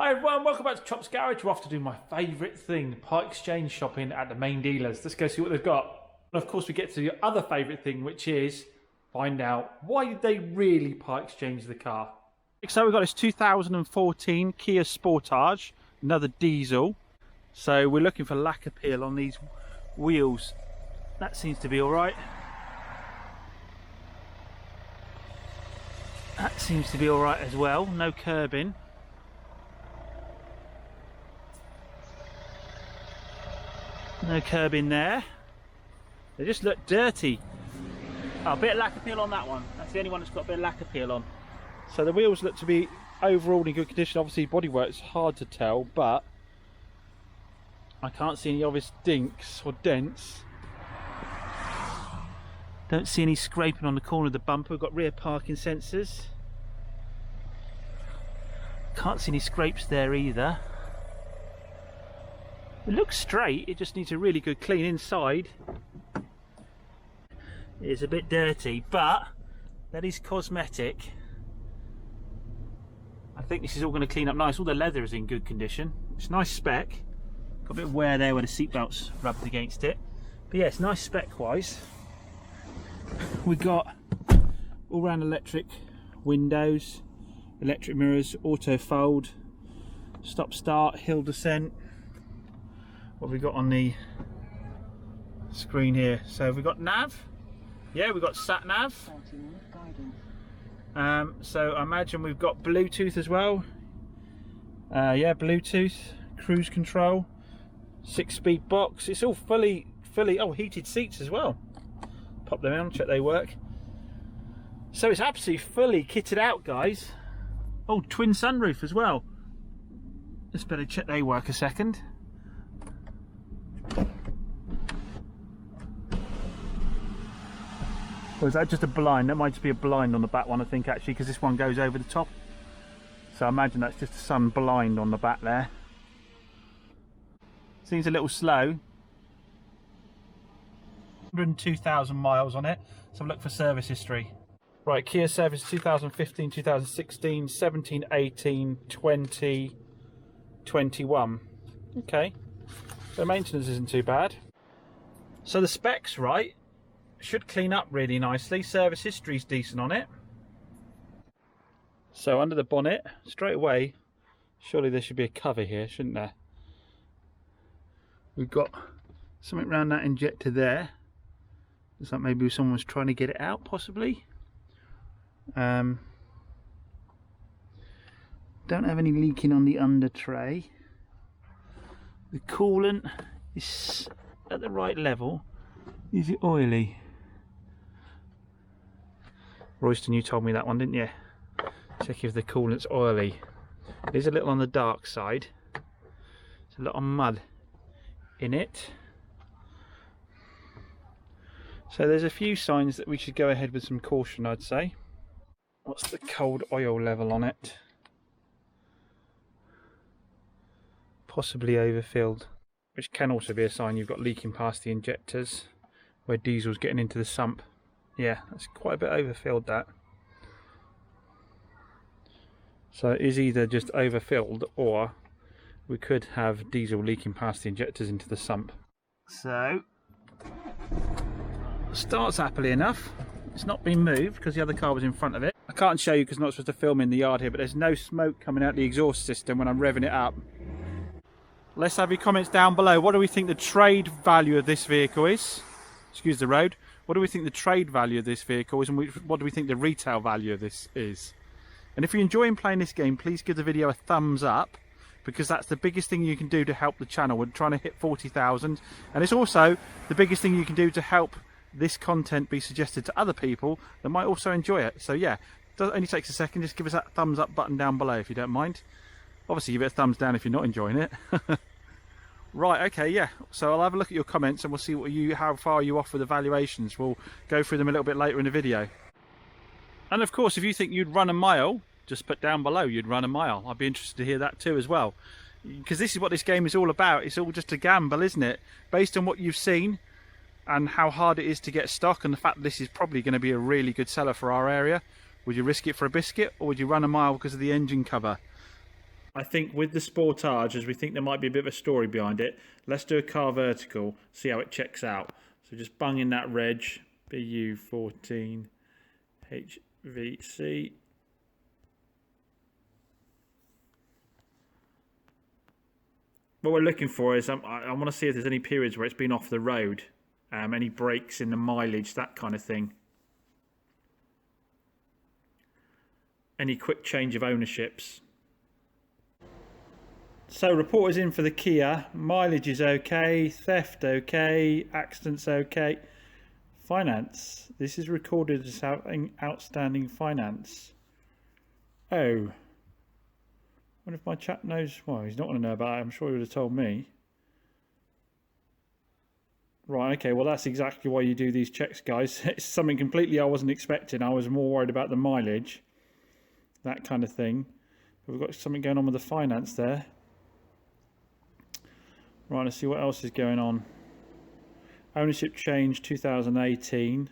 Hi everyone, welcome back to Chop's Garage. We're off to do my favourite thing, part exchange shopping at the main dealers. Let's go see what they've got. And of course we get to the other favourite thing, which is find out why did they really part exchange the car. So we've got this 2014 Kia Sportage, another diesel. So we're looking for lack appeal on these wheels. That seems to be alright. That seems to be alright as well, no curbing. No curbing there. They just look dirty. Oh, a bit of lack appeal on that one. That's the only one that's got a bit of lack appeal on. So the wheels look to be overall in good condition. Obviously bodywork's hard to tell, but I can't see any obvious dinks or dents. Don't see any scraping on the corner of the bumper. We've got rear parking sensors. Can't see any scrapes there either. It looks straight, it just needs a really good clean inside. It is a bit dirty, but that is cosmetic. I think this is all going to clean up nice. All the leather is in good condition. It's nice spec. Got a bit of wear there where the seatbelt's rubbed against it. But yeah, it's nice spec wise. We've got all round electric windows, electric mirrors, auto fold, stop start, hill descent. What have we got on the screen here? So we've got nav. Yeah, we've got sat nav. So I imagine we've got Bluetooth as well. Yeah, Bluetooth, cruise control, 6-speed box. It's all fully, oh, heated seats as well. Pop them on, check they work. So it's absolutely fully kitted out, guys. Oh, twin sunroof as well. Let's better check they work a second. Or is that just a blind? That might just be a blind on the back one, I think, actually, because this one goes over the top. So I imagine that's just a sun blind on the back there. Seems a little slow. 102,000 miles on it. So have a look for service history. Right, Kia service 2015, 2016, 17, 18, 20, 21. Okay. So maintenance isn't too bad. So the specs, right, should clean up really nicely. Service history's decent on it. So under the bonnet, straight away, surely there should be a cover here, shouldn't there? We've got something around that injector there. Looks like maybe someone was trying to get it out, possibly. Don't have any leaking on the under tray. The coolant is at the right level. Is it oily? Royston, you told me that one, didn't you? Check if the coolant's oily. It is a little on the dark side. There's a lot of mud in it. So there's a few signs that we should go ahead with some caution, I'd say. What's the cold oil level on it? Possibly overfilled, which can also be a sign you've got leaking past the injectors where diesel's getting into the sump. Yeah, that's quite a bit overfilled, that. So it is either just overfilled or we could have diesel leaking past the injectors into the sump. So starts happily enough. It's not been moved because the other car was in front of it. I can't show you because I'm not supposed to film in the yard here, but there's no smoke coming out the exhaust system when I'm revving it up. Let's have your comments down below. What do we think the trade value of this vehicle is? Excuse the road. What do we think the trade value of this vehicle is, and what do we think the retail value of this is? And if you're enjoying playing this game, please give the video a thumbs up, because that's the biggest thing you can do to help the channel. We're trying to hit 40,000, and it's also the biggest thing you can do to help this content be suggested to other people that might also enjoy it. So yeah, it only takes a second. Just give us that thumbs up button down below if you don't mind. Obviously give it a thumbs down if you're not enjoying it. Right, okay, yeah, so I'll have a look at your comments and we'll see how far you off with the valuations. We'll go through them a little bit later in the video. And of course, if you think you'd run a mile, just put down below you'd run a mile. I'd be interested to hear that too as well, because this is what this game is all about. It's all just a gamble, isn't it? Based on what you've seen and how hard it is to get stock, and the fact that this is probably going to be a really good seller for our area, would you risk it for a biscuit, or would you run a mile because of the engine cover? I think with the Sportage, as we think there might be a bit of a story behind it, let's do a CarVertical, see how it checks out. So just bung in that reg, BU14 HVC. What we're looking for is, I want to see if there's any periods where it's been off the road, any breaks in the mileage, that kind of thing. Any quick change of ownerships. So report is in for the Kia. Mileage is okay, theft okay, accidents okay. Finance. This is recorded as having outstanding finance. Oh. I wonder if my chap knows. Well, he's not going to know about it. I'm sure he would have told me. Right, okay, well that's exactly why you do these checks, guys. It's something completely I wasn't expecting. I was more worried about the mileage. That kind of thing. But we've got something going on with the finance there. Right, let's see what else is going on. Ownership change 2018.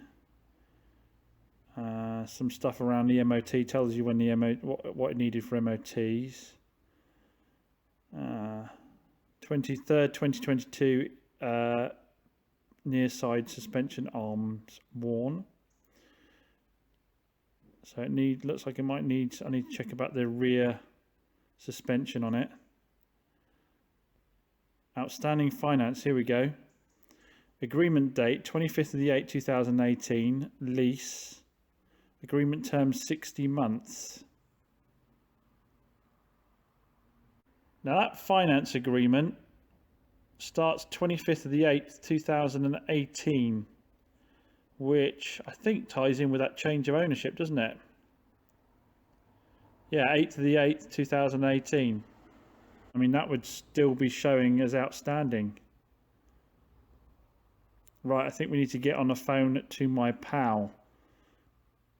Some stuff around the MOT tells you when the what it needed for MOTs. 23rd 2022 near side suspension arms worn. So it looks like it might need. I need to check about the rear suspension on it. Outstanding finance, here we go. Agreement date 25th of the 8th 2018. Lease. Agreement term 60 months. Now that finance agreement starts 25th of the 8th 2018, which I think ties in with that change of ownership, doesn't it? Yeah, 8th of the 8th 2018. I mean, that would still be showing as outstanding. Right, I think we need to get on the phone to my pal.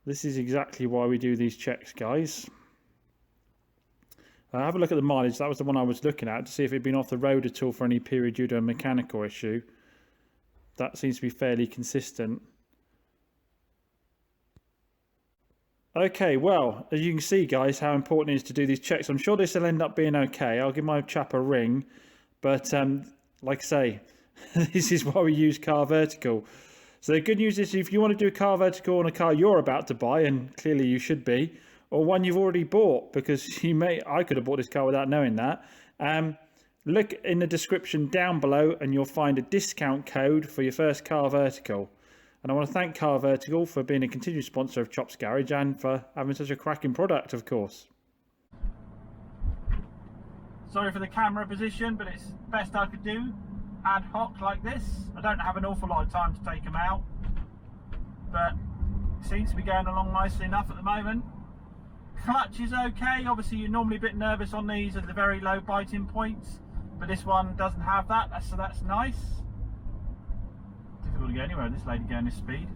This is exactly why we do these checks, guys. Have a look at the mileage. That was the one I was looking at to see if it'd been off the road at all for any period due to a mechanical issue. That seems to be fairly consistent. Okay, well, as you can see, guys, how important it is to do these checks. I'm sure this will end up being okay. I'll give my chap a ring. But, like I say, this is why we use CarVertical. So the good news is if you want to do a CarVertical on a car you're about to buy, and clearly you should be, or one you've already bought, because I could have bought this car without knowing that. Look in the description down below and you'll find a discount code for your first CarVertical. And I want to thank CarVertical for being a continued sponsor of Chops Garage and for having such a cracking product, of course. Sorry for the camera position, but it's the best I could do ad hoc like this. I don't have an awful lot of time to take them out, but it seems to be going along nicely enough at the moment. Clutch is okay. Obviously you're normally a bit nervous on these at the very low biting points, but this one doesn't have that, so that's nice. Difficult to go anywhere with this lady going this speed.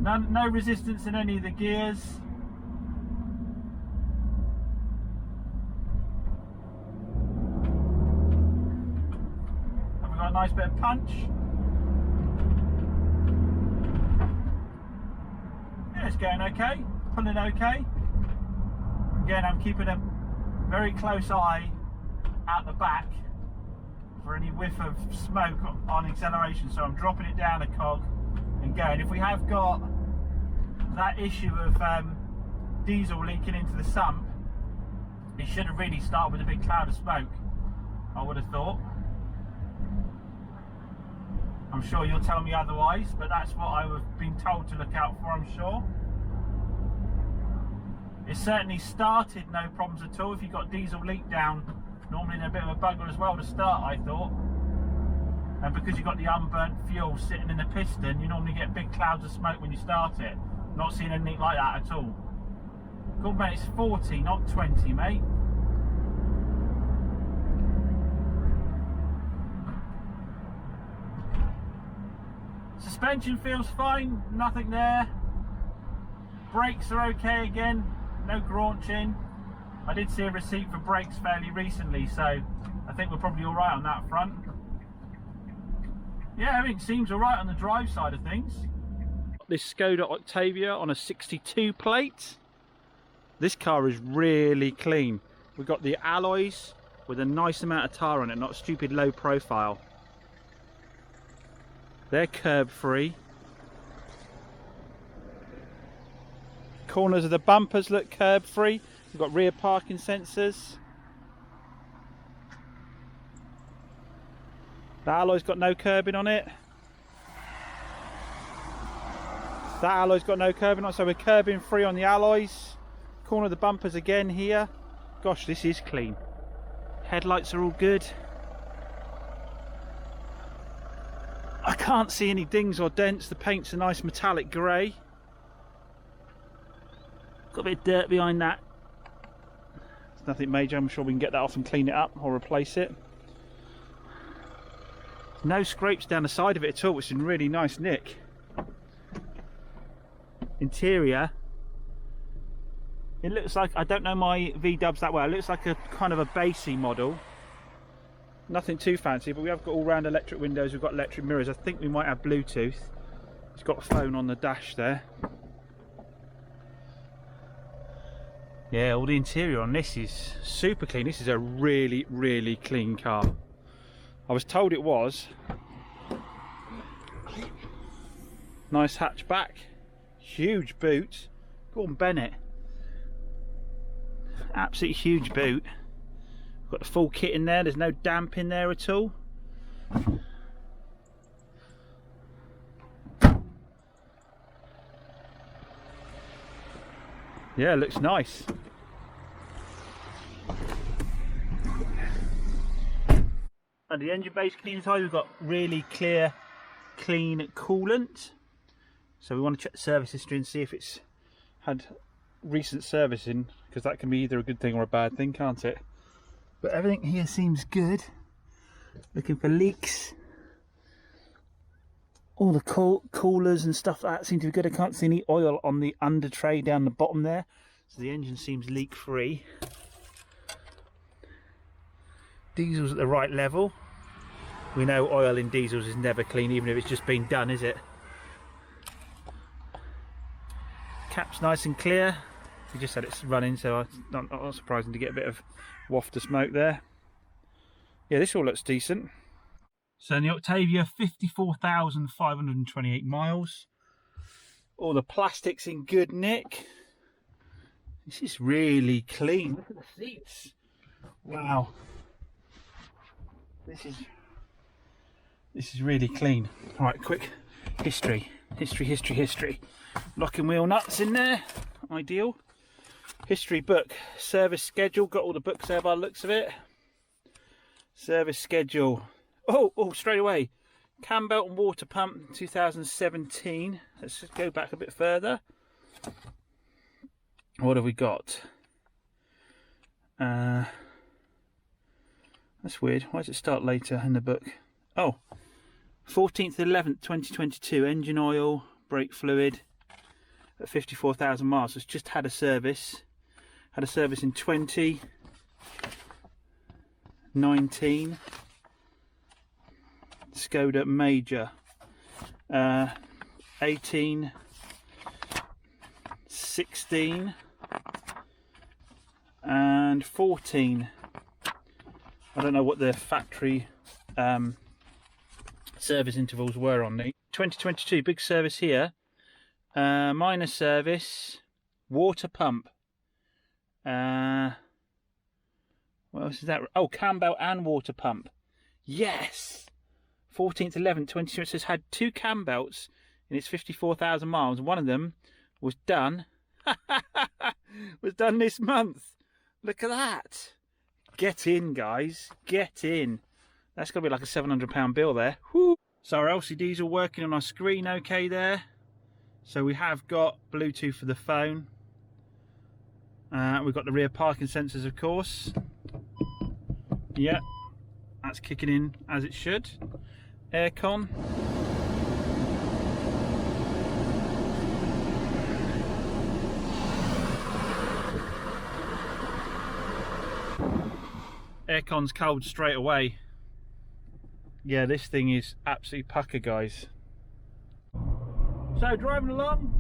No resistance in any of the gears. Have we got a nice bit of punch? Yeah, it's going okay. Pulling okay. Again, I'm keeping a very close eye at the back for any whiff of smoke on acceleration, so I'm dropping it down a cog and going. If we have got that issue of diesel leaking into the sump, it should have really started with a big cloud of smoke, I would have thought. I'm sure you'll tell me otherwise, but that's what I have been told to look out for, I'm sure. It certainly started no problems at all. If you've got diesel leak down, normally they're a bit of a bugger as well to start, I thought. And because you've got the unburnt fuel sitting in the piston, you normally get big clouds of smoke when you start it. Not seeing anything like that at all. Good mate, it's 40, not 20, mate. Suspension feels fine, nothing there. Brakes are okay again, no graunching. I did see a receipt for brakes fairly recently, so I think we're probably all right on that front. Yeah, everything seems all right on the drive side of things. This Skoda Octavia on a 62 plate. This car is really clean. We've got the alloys with a nice amount of tar on it, not stupid low profile. They're curb free. Corners of the bumpers look curb free. We've got rear parking sensors. The alloy's got no curbing on it. That alloy's got no curbing on it, so we're curbing free on the alloys. Corner of the bumpers again here. Gosh, this is clean. Headlights are all good. I can't see any dings or dents. The paint's a nice metallic grey. Got a bit of dirt behind that. It's nothing major. I'm sure we can get that off and clean it up or replace it. No scrapes down the side of it at all, which is in really nice nick. Interior, it looks like, I don't know my V-dubs that well, it looks like a kind of a basey model. Nothing too fancy, but we have got all round electric windows, we've got electric mirrors. I think we might have Bluetooth. It's got a phone on the dash there. Yeah, all the interior on this is super clean. This is a really, really clean car. I was told it was. Nice hatchback. Huge boot. Gordon Bennett. Absolutely huge boot. Got the full kit in there. There's no damp in there at all. Yeah, looks nice. And the engine base clean inside, we've got really clear, clean coolant. So we want to check the service history and see if it's had recent servicing, because that can be either a good thing or a bad thing, can't it? But everything here seems good. Looking for leaks. All the coolers and stuff like that seem to be good. I can't see any oil on the under tray down the bottom there. So the engine seems leak free. Diesel's at the right level. We know oil in diesels is never clean, even if it's just been done, is it? Cap's nice and clear. We just had it running, so it's not surprising to get a bit of waft of smoke there. Yeah, this all looks decent. So in the Octavia, 54,528 miles. All the plastic's in good nick. This is really clean. Look at the seats. Wow. This is really clean. All right, quick history. Lock and wheel nuts in there. Ideal. History book. Service schedule. Got all the books there by the looks of it. Service schedule. Oh, straight away. Cam belt and water pump 2017. Let's just go back a bit further. What have we got? That's weird. Why does it start later in the book? Oh, 14th 11th 2022. Engine oil, brake fluid at 54,000 miles. So it's just had a service. Had a service in 2019. Skoda Major 18, 16 and 14. I don't know what the factory service intervals were on the 2022. Big service here. Minor service, water pump. What else is that? Oh, cam belt and water pump. Yes. 14th 11th 22. It says had 2 cam belts in its 54,000 miles. One of them was done. Was done this month. Look at that. Get in, guys. Get in. That's got to be like a £700 bill there. Whew. So our LCDs are working on our screen okay there. So we have got Bluetooth for the phone. We've got the rear parking sensors, of course. Yeah, that's kicking in as it should. Aircon. Aircon's cold straight away. Yeah, this thing is absolutely pucker, guys. So driving along,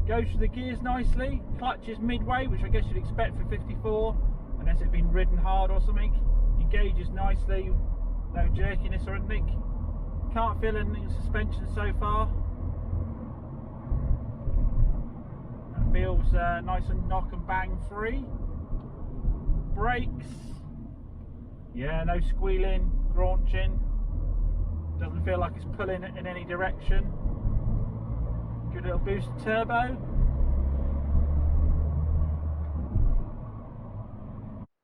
Goes through the gears nicely. Clutch is midway, which I guess you'd expect for 54, unless it's been ridden hard or something. Engages nicely, no jerkiness or anything. Can't feel anything in suspension so far. That feels nice and knock and bang free. Brakes, yeah, no squealing, graunching. Doesn't feel like it's pulling in any direction. Good little boost turbo.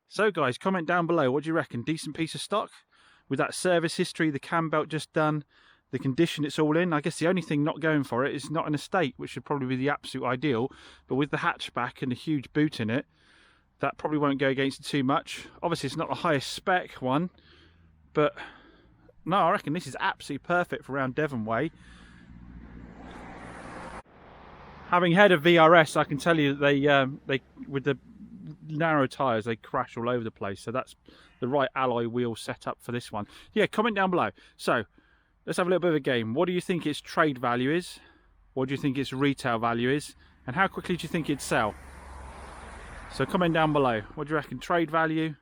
So guys, comment down below, what do you reckon? Decent piece of stock? With that service history, the cam belt just done, the condition it's all in. I guess the only thing not going for it is not an estate, which should probably be the absolute ideal. But with the hatchback and the huge boot in it, that probably won't go against it too much. Obviously it's not the highest spec one, but no, I reckon this is absolutely perfect for around Devon Way. Having heard of VRS, I can tell you that they with the narrow tyres, they crash all over the place. So that's the right alloy wheel setup for this one. Yeah, comment down below. So let's have a little bit of a game. What do you think its trade value is? What do you think its retail value is? And how quickly do you think it'd sell? So comment down below. What do you reckon trade value?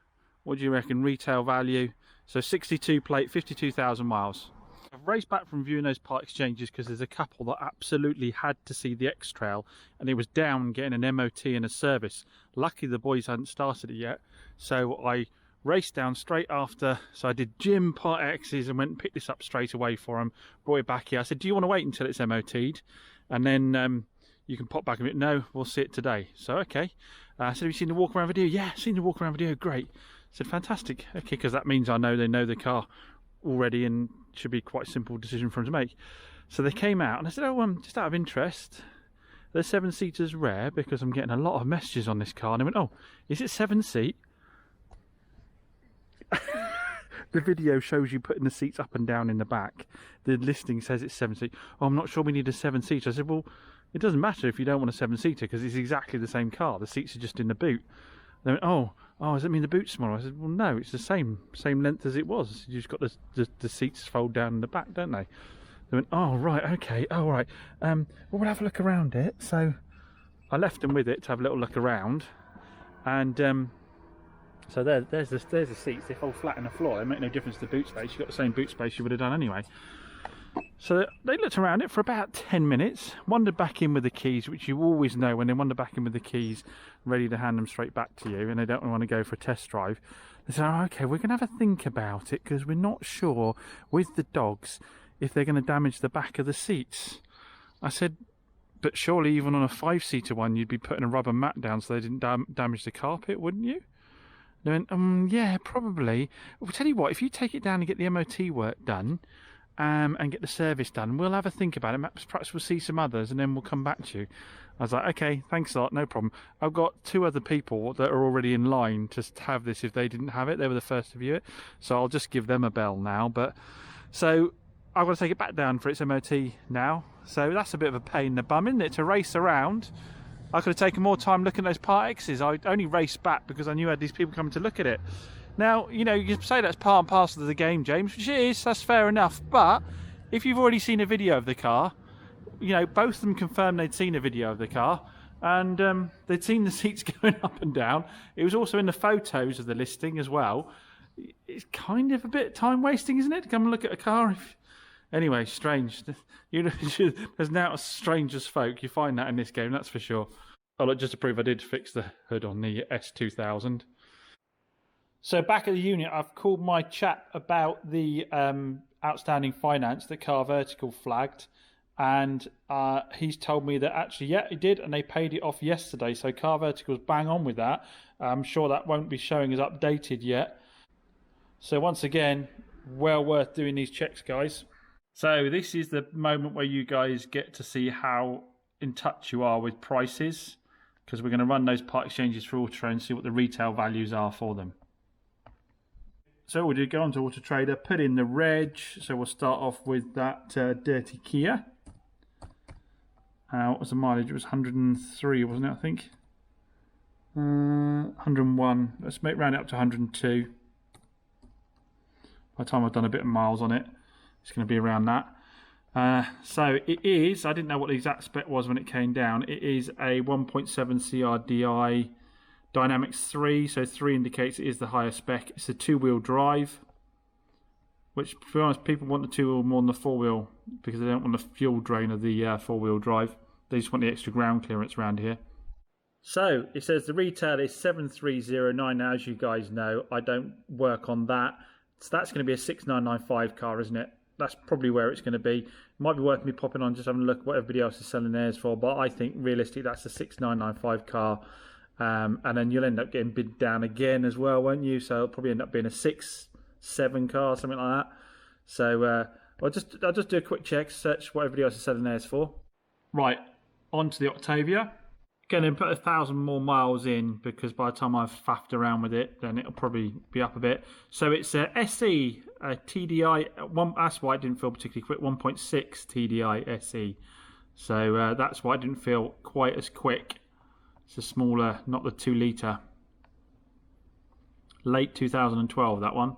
What do you reckon retail value? So 62 plate, 52,000 miles. I've raced back from viewing those part exchanges because there's a couple that absolutely had to see the X-Trail, and it was down getting an MOT and a service. Lucky the boys hadn't started it yet, so I raced down straight after. So I did gym part X's and went and picked this up straight away for him, brought it back here. I said, do you want to wait until it's MOT'd and then you can pop back and it? No, we'll see it today. So okay. I said, have you seen the walk around video? Yeah, seen the walk around video, great. I said, fantastic. Okay, because that means I know they know the car already and should be quite a simple decision for them to make. So they came out and I said, oh, just out of interest, the 7-seater's rare because I'm getting a lot of messages on this car. And they went, oh, is it 7-seat? The video shows you putting the seats up and down in the back. The listing says it's 7-seat. Oh, I'm not sure we need a 7-seater. I said, well, it doesn't matter if you don't want a 7-seater because it's exactly the same car. The seats are just in the boot. They went, oh, does that mean the boot's smaller? I said, well, no, it's the same length as it was. You just got the seats fold down in the back, don't they? They went, oh, right, okay, oh, right. Well, we'll have a look around it. So I left them with it to have a little look around. And so there's the seats. They fold flat in the floor. They make no difference to the boot space. You've got the same boot space you would have done anyway. So they looked around it for about 10 minutes, wandered back in with the keys, which you always know when they wander back in with the keys, ready to hand them straight back to you, and they don't want to go for a test drive. They said, oh, okay, we're going to have a think about it because we're not sure with the dogs if they're going to damage the back of the seats. I said, but surely even on a 5-seater one, you'd be putting a rubber mat down so they didn't damage the carpet, wouldn't you? They went, yeah, probably. Well, tell you what, if you take it down and get the MOT work done, and get the service done, we'll have a think about it. Perhaps we'll see some others and then we'll come back to you. I was like, okay, thanks a lot, no problem. I've got 2 other people that are already in line to have this if they didn't have it. They were the first to view it, so I'll just give them a bell now. But so I've got to take it back down for its MOT now, so that's a bit of a pain in the bum, isn't it, to race around. I could have taken more time looking at those part X's. I only raced back because I knew I had these people coming to look at it. Now, you know, you say that's part and parcel of the game, James, which it is, that's fair enough. But if you've already seen a video of the car, you know, both of them confirmed they'd seen a video of the car, and they'd seen the seats going up and down. It was also in the photos of the listing as well. It's kind of a bit time wasting, isn't it, to come and look at a car? Anyway, strange. There's now a strange as folk. You find that in this game, that's for sure. Oh, look, just to prove I did fix the hood on the S2000. So back at the unit, I've called my chap about the outstanding finance that CarVertical flagged, and he's told me that actually, yeah, he did, and they paid it off yesterday. So CarVertical's bang on with that. I'm sure that won't be showing as updated yet. So once again, well worth doing these checks, guys. So this is the moment where you guys get to see how in touch you are with prices, because we're going to run those part exchanges through Auto Trader and see what the retail values are for them. So we did go on to Auto Trader, put in the reg. So we'll start off with that dirty Kia. What was the mileage? It was 103, wasn't it, I think? 101. Let's round it up to 102. By the time I've done a bit of miles on it, it's going to be around that. So it is, I didn't know what the exact spec was when it came down. It is a 1.7 CRDI Dynamics 3, so 3 indicates it is the higher spec. It's a 2-wheel drive, which, to be honest, people want the 2-wheel more than the 4-wheel because they don't want the fuel drain of the 4-wheel drive. They just want the extra ground clearance around here. So it says the retail is 7,309. Now, as you guys know, I don't work on that, so that's going to be a 6,995 car, isn't it? That's probably where it's going to be. It might be worth me popping on, just having a look at what everybody else is selling theirs for, but I think realistically that's a 6,995 car. And then you'll end up getting bid down again as well, won't you? So it'll probably end up being a 6,700 car, something like that. So I'll just do a quick check, search what everybody else is selling theirs for. Right, on to the Octavia. Going to put 1,000 more miles in because by the time I've faffed around with it, then it'll probably be up a bit. So it's a SE, a TDI, that's why it didn't feel particularly quick, 1.6 TDI SE. So that's why it didn't feel quite as quick. It's a smaller, not the 2 litre. Late 2012, that one.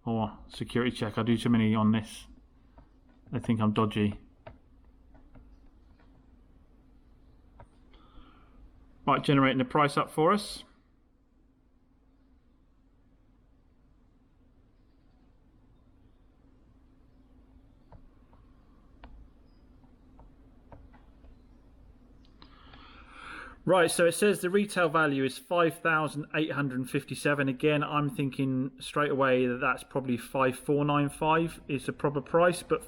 Or security check, I do too many on this. They think I'm dodgy. Right, generating the price up for us. Right, so it says the retail value is 5,857. Again, I'm thinking straight away that that's probably 5,495 is the proper price. But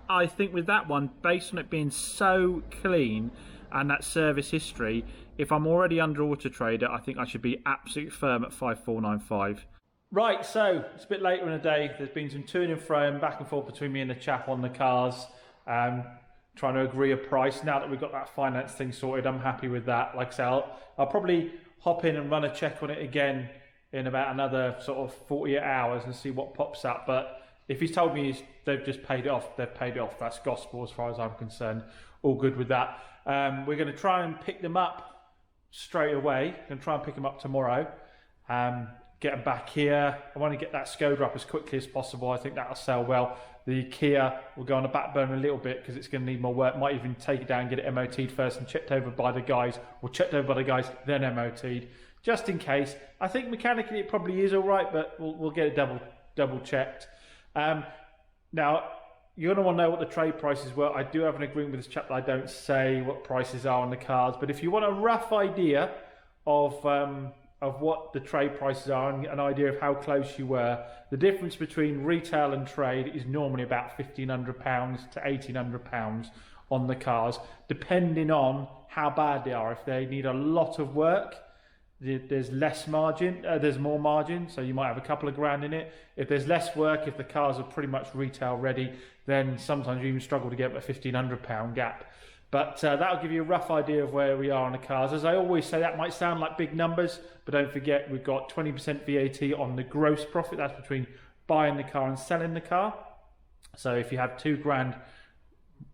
I think with that one, based on it being so clean and that service history, if I'm already under Auto Trader, I think I should be absolutely firm at 5,495. Right, so it's a bit later in the day. There's been some to and fro and back and forth between me and the chap on the cars, trying to agree a price. Now that we've got that finance thing sorted, I'm happy with that. Like I say, I'll probably hop in and run a check on it again in about another sort of 48 hours and see what pops up. But if he's told me they've just paid it off, they've paid it off. That's gospel as far as I'm concerned. All good with that. We're going to try and pick them up straight away. I'm going to try and pick them up tomorrow. Get them back here. I want to get that Skoda up as quickly as possible. I think that'll sell well. The Kia will go on the back burner a little bit because it's going to need more work. Might even take it down and get it MOT'd first and checked over by the guys, or checked over by the guys, then MOT'd, just in case. I think mechanically it probably is all right, but we'll get it double checked. Now, you're going to want to know what the trade prices were. I do have an agreement with this chap that I don't say what prices are on the cars, but if you want a rough idea of what the trade prices are and an idea of how close you were, the difference between retail and trade is normally about £1,500 to £1,800 on the cars, depending on how bad they are. If they need a lot of work, there's less margin, there's more margin, so you might have a couple of grand in it. If there's less work, if the cars are pretty much retail ready, then sometimes you even struggle to get a £1,500 gap. But that'll give you a rough idea of where we are on the cars. As I always say, that might sound like big numbers, but don't forget we've got 20% VAT on the gross profit. That's between buying the car and selling the car. So if you have £2,000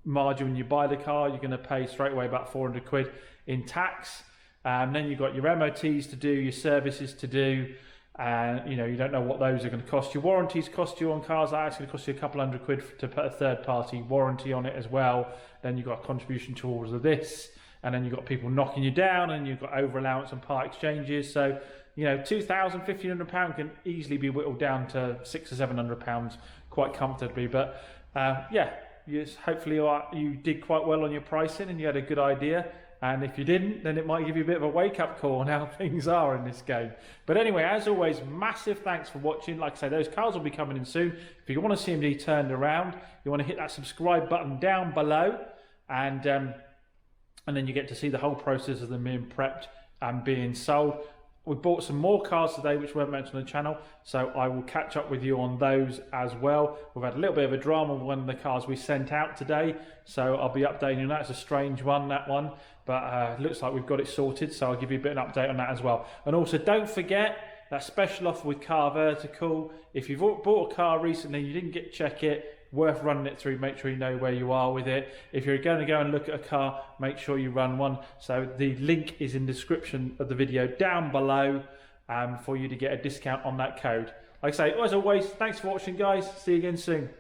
margin when you buy the car, you're going to pay straight away about 400 quid in tax. Then you've got your MOTs to do, your services to do, and you don't know what those are going to cost you. Warranties cost you on cars, that's going to cost you a couple hundred quid to put a third-party warranty on it as well. Then you've got a contribution towards this, and then you've got people knocking you down, and you've got over allowance and part exchanges. So £2,000, £1,500 can easily be whittled down to £600 or £700 quite comfortably. But hopefully you did quite well on your pricing and you had a good idea. And if you didn't, then it might give you a bit of a wake-up call on how things are in this game. But anyway, as always, massive thanks for watching. Like I say, those cars will be coming in soon. If you want to see them be turned around, you want to hit that subscribe button down below, and then you get to see the whole process of them being prepped and being sold. We bought some more cars today which weren't mentioned on the channel, so I will catch up with you on those as well. We've had a little bit of a drama with one of the cars we sent out today, so I'll be updating you on that. It's a strange one, that one, but it looks like we've got it sorted, so I'll give you a bit of an update on that as well. And also, don't forget that special offer with CarVertical. If you've bought a car recently, you didn't get to check it, worth running it through, make sure you know where you are with it. If you're going to go and look at a car, make sure you run one. So the link is in the description of the video down below for you to get a discount on that code. Like I say, as always, thanks for watching, guys. See you again soon.